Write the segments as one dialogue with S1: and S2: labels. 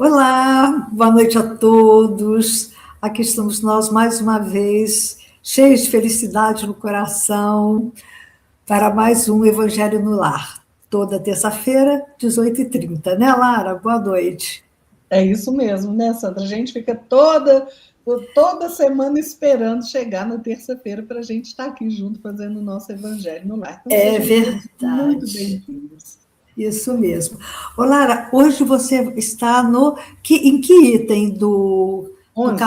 S1: Olá, boa noite a todos. Aqui estamos nós mais uma vez, cheios de felicidade no coração, para mais um Evangelho no Lar. Toda terça-feira, 18h30, né, Lara? Boa noite.
S2: É isso mesmo, né, Sandra? A gente fica toda semana esperando chegar na terça-feira para a gente estar aqui junto fazendo o nosso Evangelho no Lar. Então,
S1: É
S2: sejam todos muito
S1: verdade.
S2: bem-vindos.
S1: Isso mesmo. Ô, Lara, hoje você está em que item do
S2: 11.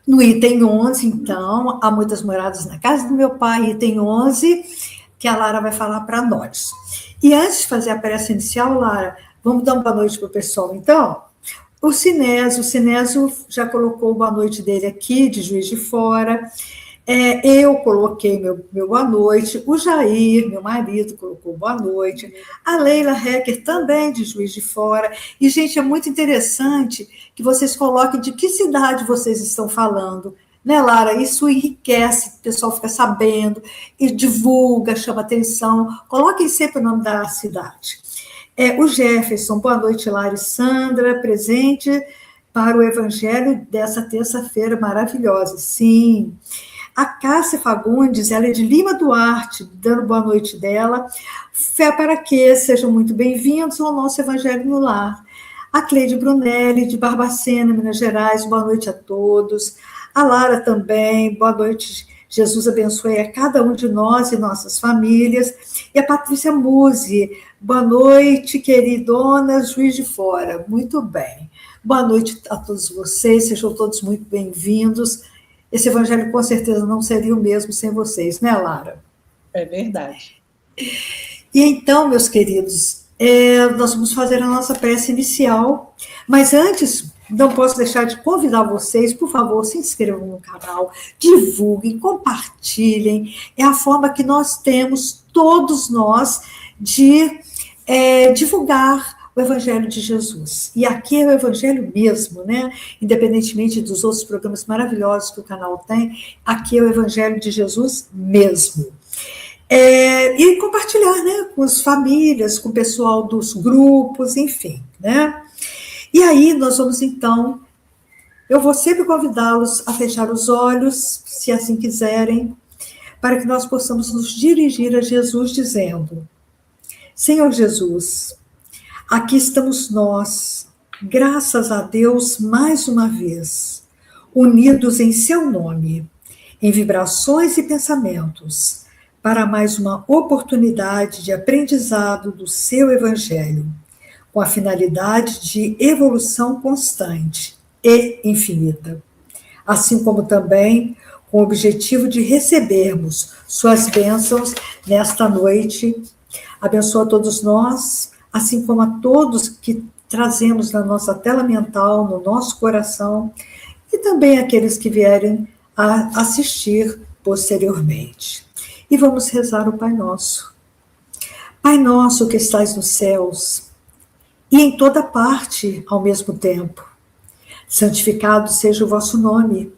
S1: No item 11, então, há muitas moradas na casa do meu pai, item 11, que a Lara vai falar para nós. E antes de fazer a prece inicial, Lara, vamos dar uma boa noite para o pessoal, então? O Sinésio já colocou o boa noite dele aqui, de Juiz de Fora. Eu coloquei meu boa noite, o Jair, meu marido, colocou boa noite, a Leila Hecker também de Juiz de Fora. E, gente, é muito interessante que vocês coloquem de que cidade vocês estão falando, né, Lara? Isso enriquece, o pessoal fica sabendo, e divulga, chama atenção. Coloquem sempre o nome da cidade. O Jefferson, boa noite, Lara e Sandra, presente para o Evangelho dessa terça-feira maravilhosa. Sim. A Cássia Fagundes, ela é de Lima Duarte, dando boa noite dela. Fé para que sejam muito bem-vindos ao nosso Evangelho no Lar. A Cleide Brunelli, de Barbacena, Minas Gerais, boa noite a todos. A Lara também, boa noite. Jesus abençoe a cada um de nós e nossas famílias. E a Patrícia Musi, boa noite, queridonas, Juiz de Fora. Muito bem. Boa noite a todos vocês, sejam todos muito bem-vindos. Esse evangelho com certeza não seria o mesmo sem vocês, né, Lara?
S2: É verdade.
S1: E então, meus queridos, nós vamos fazer a nossa prece inicial, mas antes, não posso deixar de convidar vocês, por favor, se inscrevam no canal, divulguem, compartilhem, é a forma que nós temos, todos nós, de divulgar o Evangelho de Jesus. E aqui é o Evangelho mesmo, né? Independentemente dos outros programas maravilhosos que o canal tem, aqui é o Evangelho de Jesus mesmo. E compartilhar, né? Com as famílias, com o pessoal dos grupos, enfim, né? E aí nós vamos, então, eu vou sempre convidá-los a fechar os olhos, se assim quiserem, para que nós possamos nos dirigir a Jesus dizendo: Senhor Jesus, aqui estamos nós, graças a Deus, mais uma vez, unidos em seu nome, em vibrações e pensamentos, para mais uma oportunidade de aprendizado do seu Evangelho, com a finalidade de evolução constante e infinita, assim como também com o objetivo de recebermos suas bênçãos nesta noite. Abençoa a todos nós, assim como a todos que trazemos na nossa tela mental, no nosso coração, e também aqueles que vierem a assistir posteriormente. E vamos rezar o Pai Nosso. Pai nosso que estais nos céus, e em toda parte ao mesmo tempo, santificado seja o vosso nome.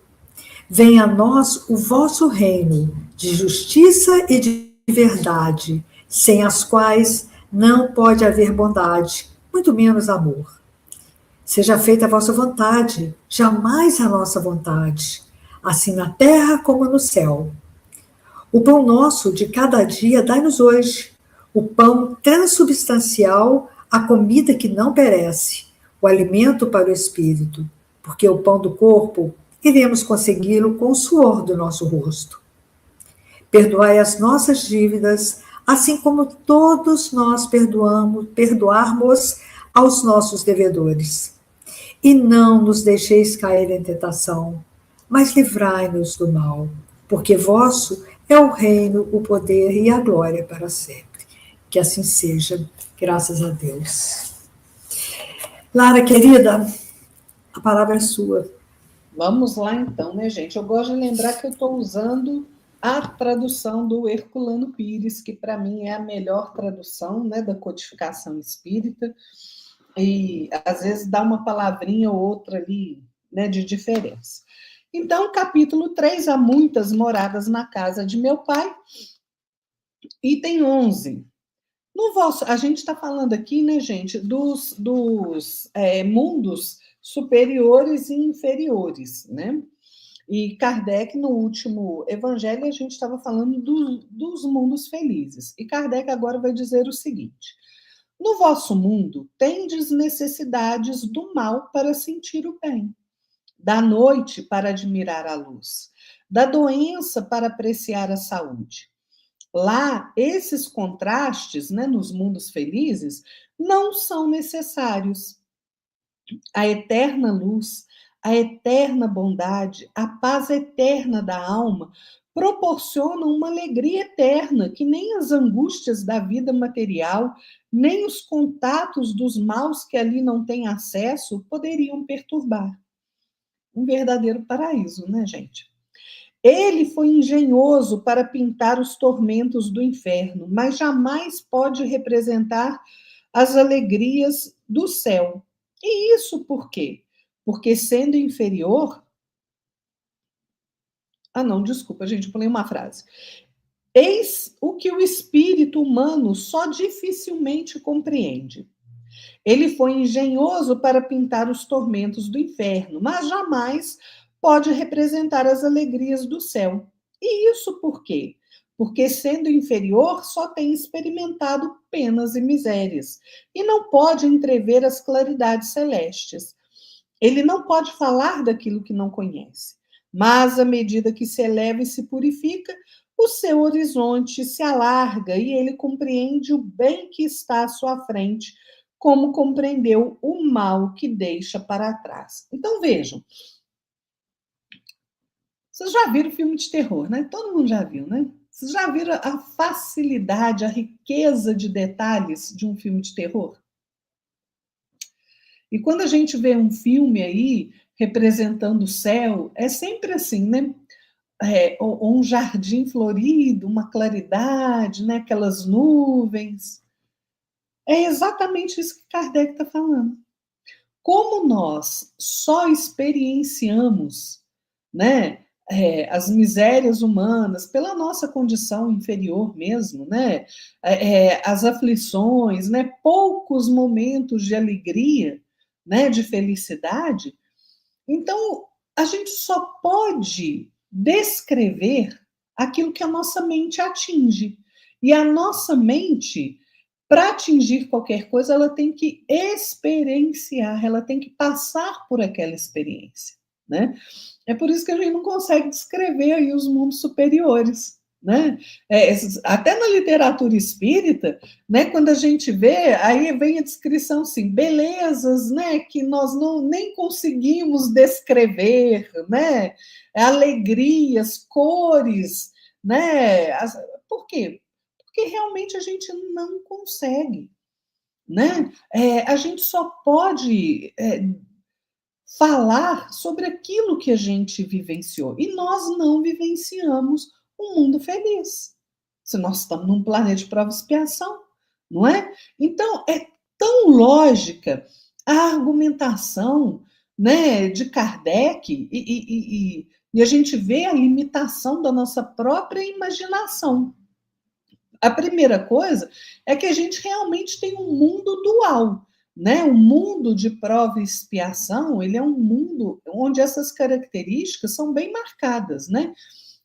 S1: Venha a nós o vosso reino de justiça e de verdade, sem as quais não pode haver bondade, muito menos amor. Seja feita a vossa vontade, jamais a nossa vontade, assim na terra como no céu. O pão nosso de cada dia dai-nos hoje, o pão transubstancial, a comida que não perece, o alimento para o espírito, porque o pão do corpo iremos consegui-lo com o suor do nosso rosto. Perdoai as nossas dívidas, assim como todos nós perdoarmos aos nossos devedores. E não nos deixeis cair em tentação, mas livrai-nos do mal, porque vosso é o reino, o poder e a glória para sempre. Que assim seja, graças a Deus. Lara, querida, a palavra é sua.
S2: Vamos lá, então, né, gente? Eu gosto de lembrar que eu estou usando a tradução do Herculano Pires, que para mim é a melhor tradução, né, da codificação espírita, e às vezes dá uma palavrinha ou outra ali, né, de diferença. Então, capítulo 3, há muitas moradas na casa de meu pai, item 11. No vosso, a gente está falando aqui, né, gente, dos mundos superiores e inferiores, né? E Kardec, no último evangelho, a gente estava falando dos mundos felizes. E Kardec agora vai dizer o seguinte: no vosso mundo, tendes necessidades do mal para sentir o bem, da noite para admirar a luz, da doença para apreciar a saúde. Lá, esses contrastes, né, nos mundos felizes, não são necessários. A eterna luz, a eterna bondade, a paz eterna da alma proporcionam uma alegria eterna que nem as angústias da vida material, nem os contatos dos maus que ali não têm acesso poderiam perturbar. Um verdadeiro paraíso, né, gente? Ele foi engenhoso para pintar os tormentos do inferno, mas jamais pode representar as alegrias do céu. E isso por quê? Porque sendo inferior. Ah, não, desculpa, gente, eu pulei uma frase. Eis o que o espírito humano só dificilmente compreende. Ele foi engenhoso para pintar os tormentos do inferno, mas jamais pode representar as alegrias do céu. E isso por quê? Porque, sendo inferior, só tem experimentado penas e misérias, e não pode entrever as claridades celestes. Ele não pode falar daquilo que não conhece, mas à medida que se eleva e se purifica, o seu horizonte se alarga e ele compreende o bem que está à sua frente, como compreendeu o mal que deixa para trás. Então vejam, vocês já viram filme de terror, né? Todo mundo já viu, né? Vocês já viram a facilidade, a riqueza de detalhes de um filme de terror? E quando a gente vê um filme aí representando o céu, é sempre assim, né? Ou um jardim florido, uma claridade, né? Aquelas nuvens. É exatamente isso que Kardec está falando. Como nós só experienciamos, né, as misérias humanas pela nossa condição inferior mesmo, né, as aflições, né, poucos momentos de alegria, né, de felicidade, então a gente só pode descrever aquilo que a nossa mente atinge. E a nossa mente, para atingir qualquer coisa, ela tem que experienciar, ela tem que passar por aquela experiência, né? É por isso que a gente não consegue descrever aí os mundos superiores, né? Até na literatura espírita, né? Quando a gente vê, aí vem a descrição assim, belezas, né? Que nós não nem conseguimos descrever, né? Alegrias, cores, né? Por quê? Porque realmente a gente não consegue, né? A gente só pode falar sobre aquilo que a gente vivenciou. E nós não vivenciamos um mundo feliz. Se nós estamos num planeta de prova e expiação, não é? Então, é tão lógica a argumentação, né, de Kardec e a gente vê a limitação da nossa própria imaginação. A primeira coisa é que a gente realmente tem um mundo dual, né? O mundo de prova e expiação, ele é um mundo onde essas características são bem marcadas, né?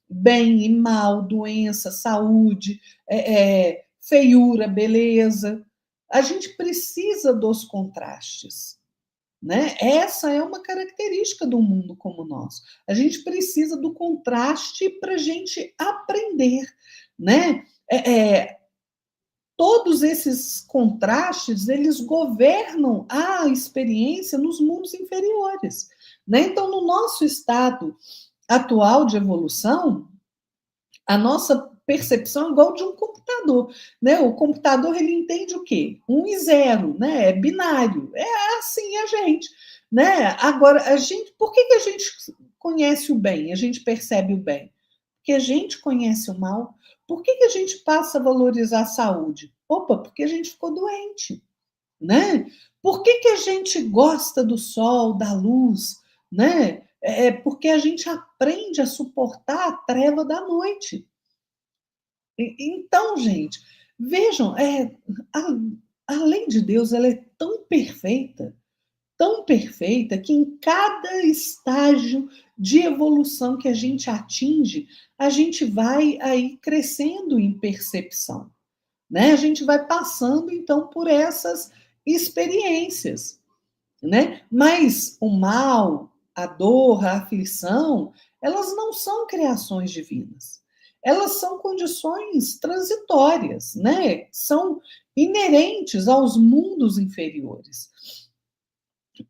S2: Bem e mal, doença, saúde, feiura, beleza. A gente precisa dos contrastes, né? Essa é uma característica do mundo como o nosso. A gente precisa do contraste para a gente aprender, né? Todos esses contrastes, eles governam a experiência nos mundos inferiores, né? Então, no nosso estado atual de evolução, a nossa percepção é igual de um computador, né? O computador, ele entende o quê? 1 e 0, né? É binário. É assim a gente, né? Agora, por que a gente conhece o bem? A gente percebe o bem? Porque a gente conhece o mal. Por que a gente passa a valorizar a saúde? Opa, porque a gente ficou doente, né? Por que a gente gosta do sol, da luz, né? Porque a gente aprende a suportar a treva da noite. Então, gente, Vejam, a lei de Deus ela é tão perfeita, que em cada estágio de evolução que a gente atinge, a gente vai aí crescendo em percepção, né? A gente vai passando, então, por essas experiências, né? Mas o mal, a dor, a aflição, elas não são criações divinas. Elas são condições transitórias, né? São inerentes aos mundos inferiores.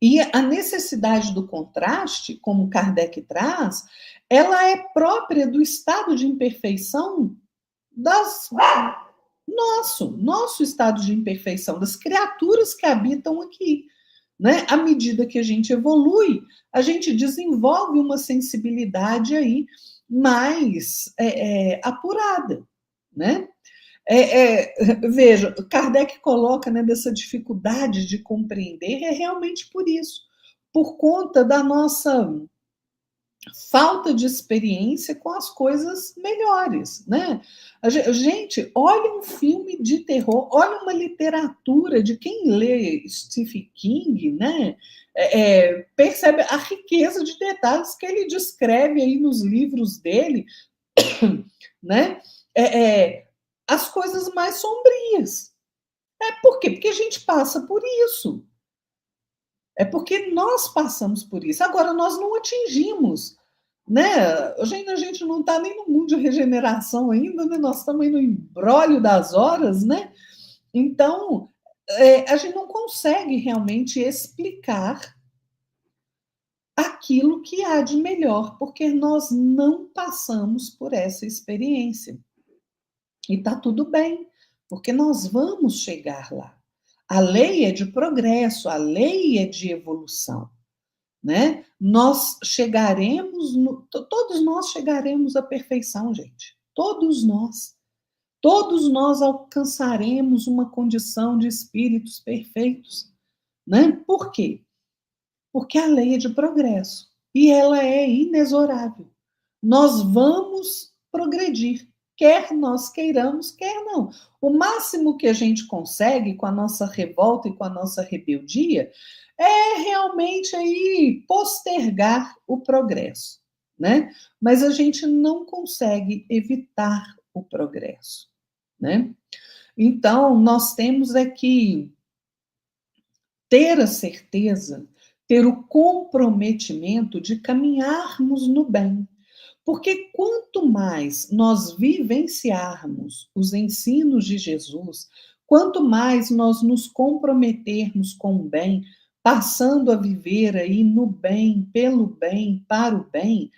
S2: E a necessidade do contraste, como Kardec traz, ela é própria do estado de imperfeição das nosso estado de imperfeição, das criaturas que habitam aqui. Né? À medida que a gente evolui, a gente desenvolve uma sensibilidade aí mais apurada, né? Veja, Kardec coloca, né, dessa dificuldade de compreender, é realmente por isso, por conta da nossa falta de experiência com as coisas melhores, né? Gente, olha um filme de terror, olha uma literatura de quem lê Stephen King, né? Percebe a riqueza de detalhes que ele descreve aí nos livros dele, né? As coisas mais sombrias. Por quê? Porque a gente passa por isso. É porque nós passamos por isso. Agora, nós não atingimos, né? A gente não está nem no mundo de regeneração ainda, né? Nós estamos aí no imbróglio das horas, né? Então, a gente não consegue realmente explicar aquilo que há de melhor, porque nós não passamos por essa experiência. E está tudo bem, porque nós vamos chegar lá. A lei é de progresso, a lei é de evolução, né? Nós chegaremos, todos nós chegaremos à perfeição, gente. Todos nós alcançaremos uma condição de espíritos perfeitos, né? Por quê? Porque a lei é de progresso e ela é inexorável. Nós vamos progredir, quer nós queiramos, quer não. O máximo que a gente consegue com a nossa revolta e com a nossa rebeldia é realmente aí postergar o progresso, né? Mas a gente não consegue evitar o progresso, né? Então, nós temos que ter a certeza, ter o comprometimento de caminharmos no bem. Porque quanto mais nós vivenciarmos os ensinos de Jesus, quanto mais nós nos comprometermos com o bem, passando a viver aí no bem, pelo bem, para o bem,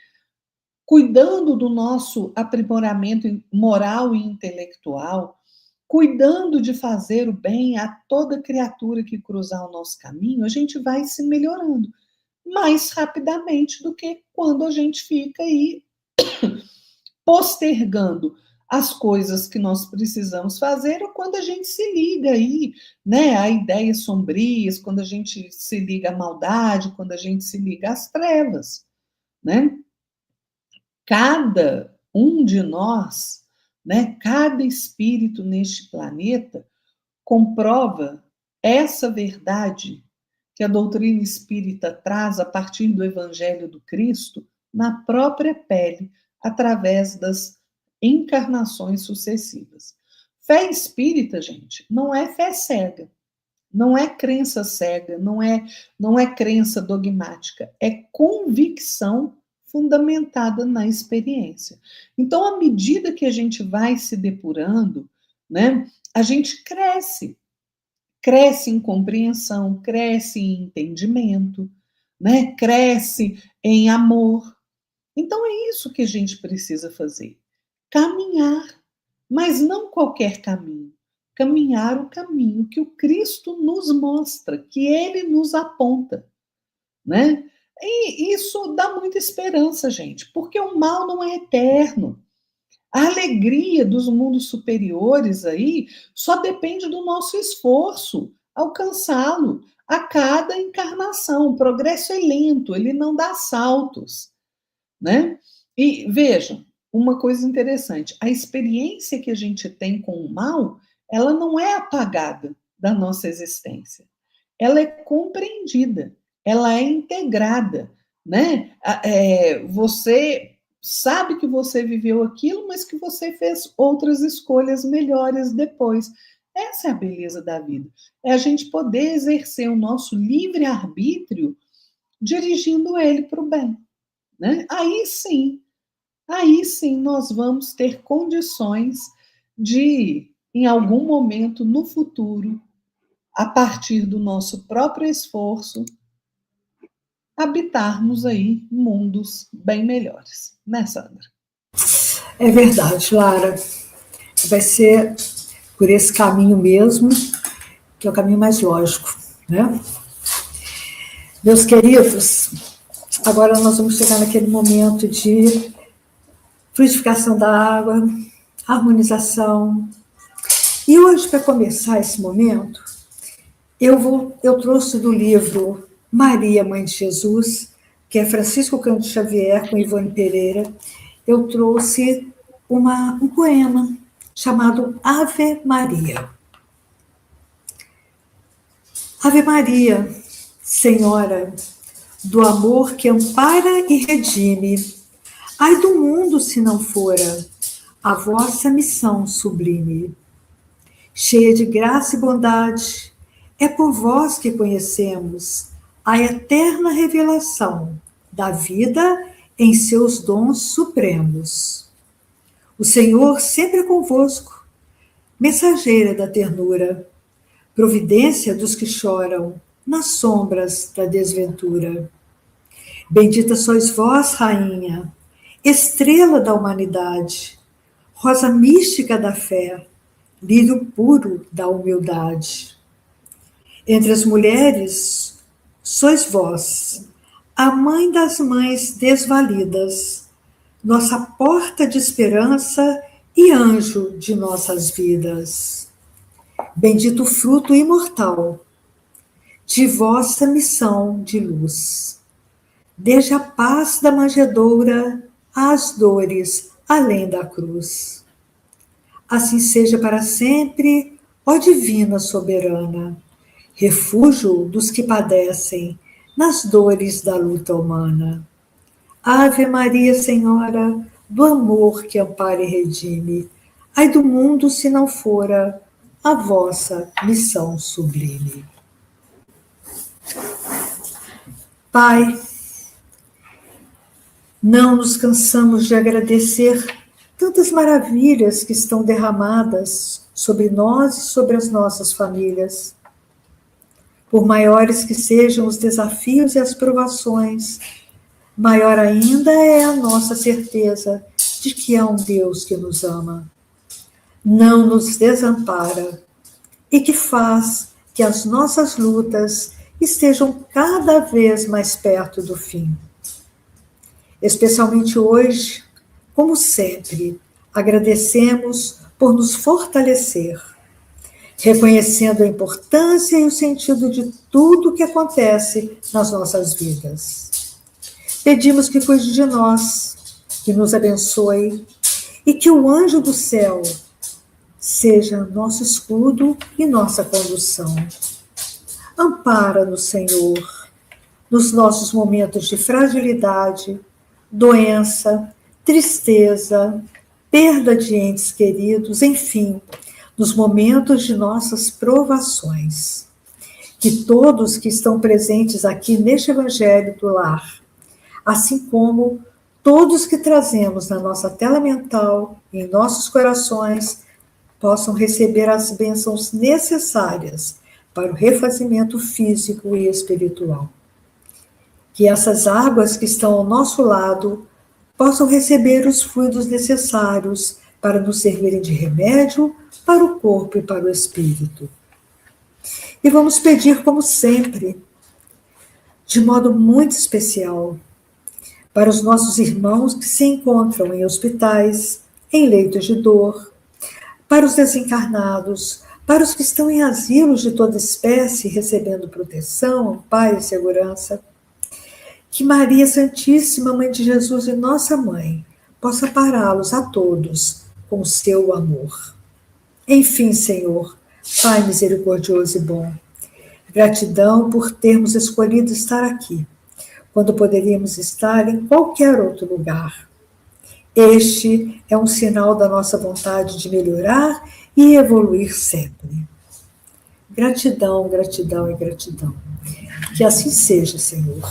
S2: cuidando do nosso aprimoramento moral e intelectual, cuidando de fazer o bem a toda criatura que cruzar o nosso caminho, a gente vai se melhorando mais rapidamente do que quando a gente fica aí postergando as coisas que nós precisamos fazer, ou quando a gente se liga aí, né, a ideias sombrias, quando a gente se liga à maldade, quando a gente se liga às trevas, né? Cada um de nós, né, cada espírito neste planeta comprova essa verdade que a doutrina espírita traz a partir do Evangelho do Cristo na própria pele, através das encarnações sucessivas. Fé espírita, gente, não é fé cega, não é crença cega, não é crença dogmática, é convicção fundamentada na experiência. Então, à medida que a gente vai se depurando, né, a gente cresce em compreensão, cresce em entendimento, né? Cresce em amor. Então é isso que a gente precisa fazer. Caminhar, mas não qualquer caminho. Caminhar o caminho que o Cristo nos mostra, que ele nos aponta, né? E isso dá muita esperança, gente, porque o mal não é eterno. A alegria dos mundos superiores aí só depende do nosso esforço alcançá-lo a cada encarnação. O progresso é lento, ele não dá saltos, né? E vejam, uma coisa interessante, a experiência que a gente tem com o mal ela não é apagada da nossa existência. Ela é compreendida, ela é integrada, né? Você sabe que você viveu aquilo, mas que você fez outras escolhas melhores depois. Essa é a beleza da vida. É a gente poder exercer o nosso livre-arbítrio dirigindo ele para o bem, né? Aí sim nós vamos ter condições de, em algum momento no futuro, a partir do nosso próprio esforço, habitarmos aí mundos bem melhores. Né, Sandra?
S1: É verdade, Lara. Vai ser por esse caminho mesmo, que é o caminho mais lógico, né? Meus queridos, agora nós vamos chegar naquele momento de fluidificação da água, harmonização. E hoje, para começar esse momento, eu trouxe do livro Maria, Mãe de Jesus, que é Francisco Cândido Xavier, com Ivone Pereira. Eu trouxe um poema chamado Ave Maria. Ave Maria, Senhora do amor que ampara e redime, ai do mundo se não fora a vossa missão sublime. Cheia de graça e bondade, é por vós que conhecemos a eterna revelação da vida em seus dons supremos. O Senhor sempre é convosco, mensageira da ternura, providência dos que choram nas sombras da desventura. Bendita sois vós, Rainha, estrela da humanidade, rosa mística da fé, lírio puro da humildade. Entre as mulheres, sois vós, a mãe das mães desvalidas, nossa porta de esperança e anjo de nossas vidas. Bendito fruto imortal de vossa missão de luz. Desde a paz da manjedoura às dores além da cruz. Assim seja para sempre, ó Divina Soberana, refúgio dos que padecem nas dores da luta humana. Ave Maria, Senhora do amor que ampara e redime, ai do mundo se não fora a vossa missão sublime. Pai, não nos cansamos de agradecer tantas maravilhas que estão derramadas sobre nós e sobre as nossas famílias. Por maiores que sejam os desafios e as provações, maior ainda é a nossa certeza de que há um Deus que nos ama, não nos desampara e que faz que as nossas lutas estejam cada vez mais perto do fim. Especialmente hoje, como sempre, agradecemos por nos fortalecer, reconhecendo a importância e o sentido de tudo o que acontece nas nossas vidas. Pedimos que cuide de nós, que nos abençoe e que o anjo do céu seja nosso escudo e nossa condução. Ampara-nos, Senhor, nos nossos momentos de fragilidade, doença, tristeza, perda de entes queridos, enfim, nos momentos de nossas provações. Que todos que estão presentes aqui neste Evangelho do Lar, assim como todos que trazemos na nossa tela mental e em nossos corações, possam receber as bênçãos necessárias para o refazimento físico e espiritual. Que essas águas que estão ao nosso lado possam receber os fluidos necessários para nos servirem de remédio para o corpo e para o espírito. E vamos pedir, como sempre, de modo muito especial, para os nossos irmãos que se encontram em hospitais, em leitos de dor, para os desencarnados, para os que estão em asilos de toda espécie, recebendo proteção, amparo e segurança. Que Maria Santíssima, Mãe de Jesus e nossa Mãe, possa pará-los a todos com o seu amor. Enfim, Senhor, Pai misericordioso e bom, gratidão por termos escolhido estar aqui, quando poderíamos estar em qualquer outro lugar. Este é um sinal da nossa vontade de melhorar e evoluir sempre. Gratidão, gratidão e gratidão. Que assim seja, Senhor.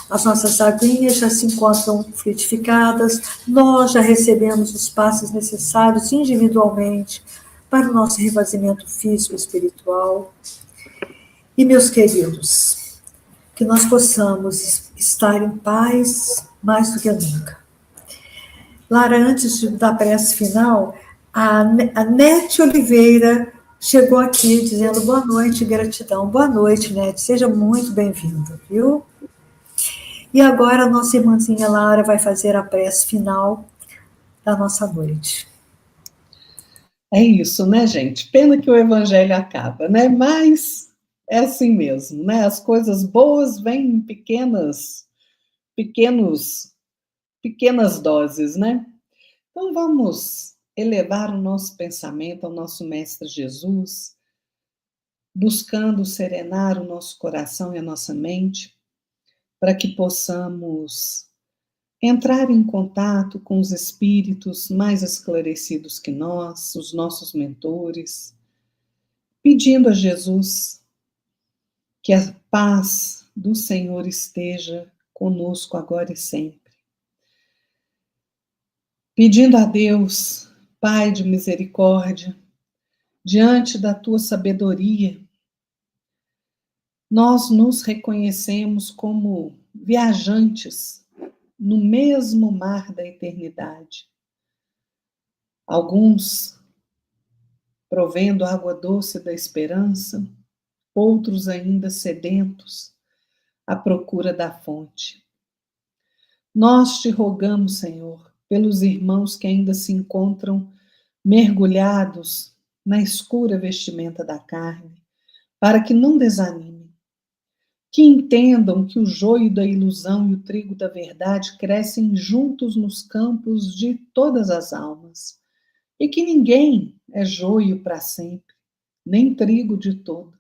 S1: As nossas aguinhas já se encontram fluidificadas, nós já recebemos os passos necessários individualmente para o nosso revaziamento físico e espiritual. E, meus queridos, que nós possamos estar em paz mais do que nunca. Lara, antes da prece final, a Nete Oliveira chegou aqui dizendo boa noite, gratidão. Boa noite, Nete, seja muito bem-vinda, viu? E agora a nossa irmãzinha Lara vai fazer a prece final da nossa noite.
S2: É isso, né, gente? Pena que o evangelho acaba, né? Mas é assim mesmo, né? As coisas boas vêm em pequenas doses, né? Então vamos elevar o nosso pensamento ao nosso Mestre Jesus, buscando serenar o nosso coração e a nossa mente, para que possamos entrar em contato com os espíritos mais esclarecidos que nós, os nossos mentores, pedindo a Jesus que a paz do Senhor esteja conosco agora e sempre. Pedindo a Deus, Pai de misericórdia, diante da tua sabedoria, nós nos reconhecemos como viajantes no mesmo mar da eternidade. Alguns provendo água doce da esperança, outros ainda sedentos à procura da fonte. Nós te rogamos, Senhor, pelos irmãos que ainda se encontram mergulhados na escura vestimenta da carne, para que não desanimem, que entendam que o joio da ilusão e o trigo da verdade crescem juntos nos campos de todas as almas, e que ninguém é joio para sempre, nem trigo de todo,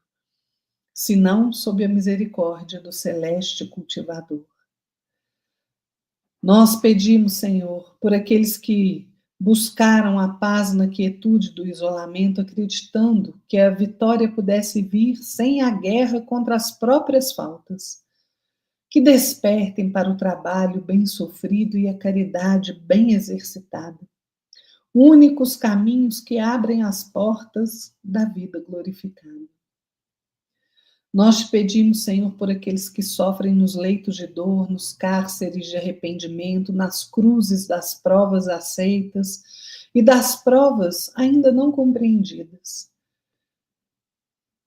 S2: senão sob a misericórdia do celeste cultivador. Nós pedimos, Senhor, por aqueles que buscaram a paz na quietude do isolamento, acreditando que a vitória pudesse vir sem a guerra contra as próprias faltas, que despertem para o trabalho bem sofrido e a caridade bem exercitada, únicos caminhos que abrem as portas da vida glorificada. Nós te pedimos, Senhor, por aqueles que sofrem nos leitos de dor, nos cárceres de arrependimento, nas cruzes das provas aceitas e das provas ainda não compreendidas.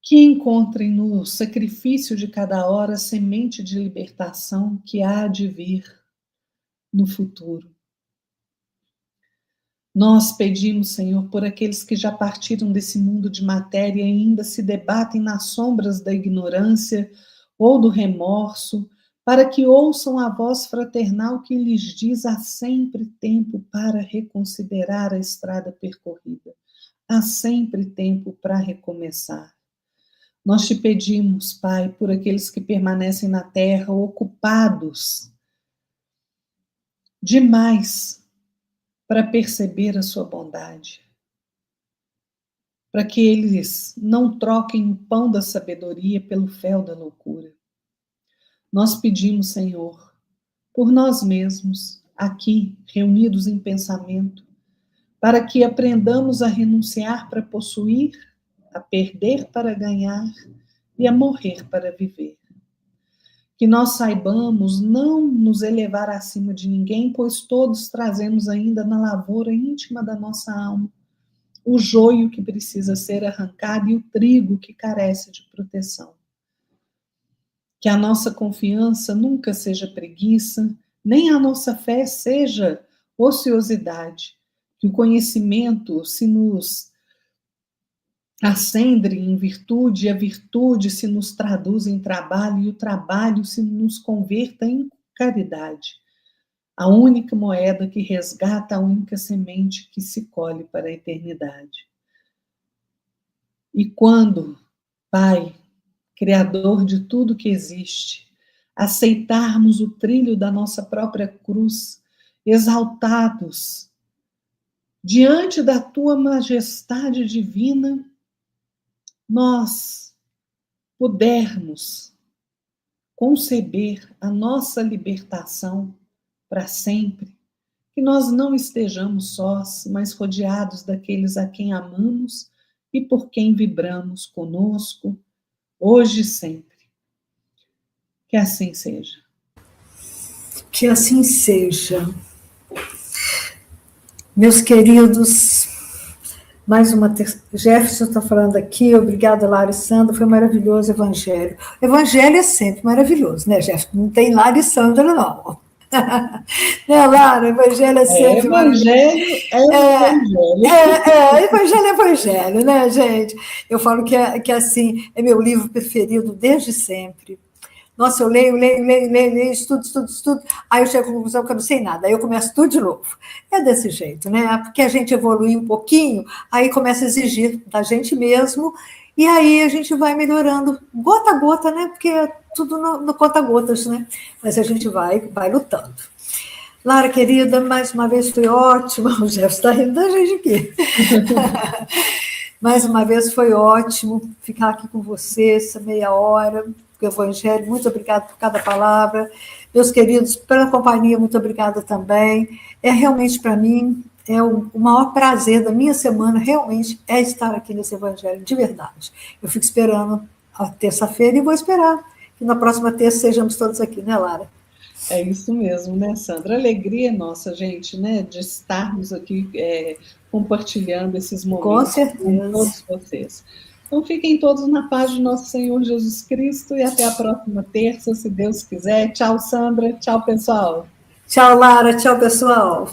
S2: Que encontrem no sacrifício de cada hora a semente de libertação que há de vir no futuro. Nós pedimos, Senhor, por aqueles que já partiram desse mundo de matéria e ainda se debatem nas sombras da ignorância ou do remorso, para que ouçam a voz fraternal que lhes diz: há sempre tempo para reconsiderar a estrada percorrida, há sempre tempo para recomeçar. Nós te pedimos, Pai, por aqueles que permanecem na terra ocupados demais para perceber a sua bondade, para que eles não troquem o pão da sabedoria pelo fel da loucura. Nós pedimos, Senhor, por nós mesmos, aqui, reunidos em pensamento, para que aprendamos a renunciar para possuir, a perder para ganhar e a morrer para viver. Que nós saibamos não nos elevar acima de ninguém, pois todos trazemos ainda na lavoura íntima da nossa alma o joio que precisa ser arrancado e o trigo que carece de proteção. Que a nossa confiança nunca seja preguiça, nem a nossa fé seja ociosidade. Que o conhecimento se nos acendre em virtude, e a virtude se nos traduz em trabalho, e o trabalho se nos converta em caridade. a única moeda que resgata, a única semente que se colhe para a eternidade. E quando, Pai, Criador de tudo que existe, aceitarmos o trilho da nossa própria cruz, exaltados diante da tua majestade divina, nós pudermos conceber a nossa libertação para sempre, que nós não estejamos sós, mas rodeados daqueles a quem amamos e por quem vibramos conosco, hoje e sempre. Que assim seja.
S1: Que assim seja. Meus queridos, mais uma Jefferson está falando aqui, obrigada, Lara e Sandra, foi maravilhoso o Evangelho. O Evangelho é sempre maravilhoso, né, Jefferson? Não tem Lara e Sandra, não. Né, Lara? O Evangelho é sempre
S2: maravilhoso.
S1: Evangelho é Evangelho, né, gente? Eu falo que assim, é meu livro preferido desde sempre. Nossa, eu leio, estudo. Aí eu chego à conclusão que eu não sei nada. Aí eu começo tudo de novo. É desse jeito, né? Porque a gente evolui um pouquinho, aí começa a exigir da gente mesmo, e aí a gente vai melhorando, gota a gota, né? Porque é tudo no conta-gotas, né? Mas a gente vai lutando. Lara, querida, mais uma vez foi ótimo. O Jeff está rindo da gente aqui. Mais uma vez foi ótimo ficar aqui com você essa meia hora. O Evangelho, muito obrigada por cada palavra. Meus queridos, pela companhia, muito obrigada também. É realmente, para mim, o maior prazer da minha semana, realmente, é estar aqui nesse Evangelho, de verdade. Eu fico esperando a terça-feira e vou esperar que na próxima terça sejamos todos aqui, né, Lara?
S2: É isso mesmo, né, Sandra? A alegria é nossa, gente, né, de estarmos aqui compartilhando esses momentos com todos vocês. Então, fiquem todos na paz de nosso Senhor Jesus Cristo e até a próxima terça, se Deus quiser. Tchau, Sandra. Tchau, pessoal.
S1: Tchau, Lara. Tchau, pessoal.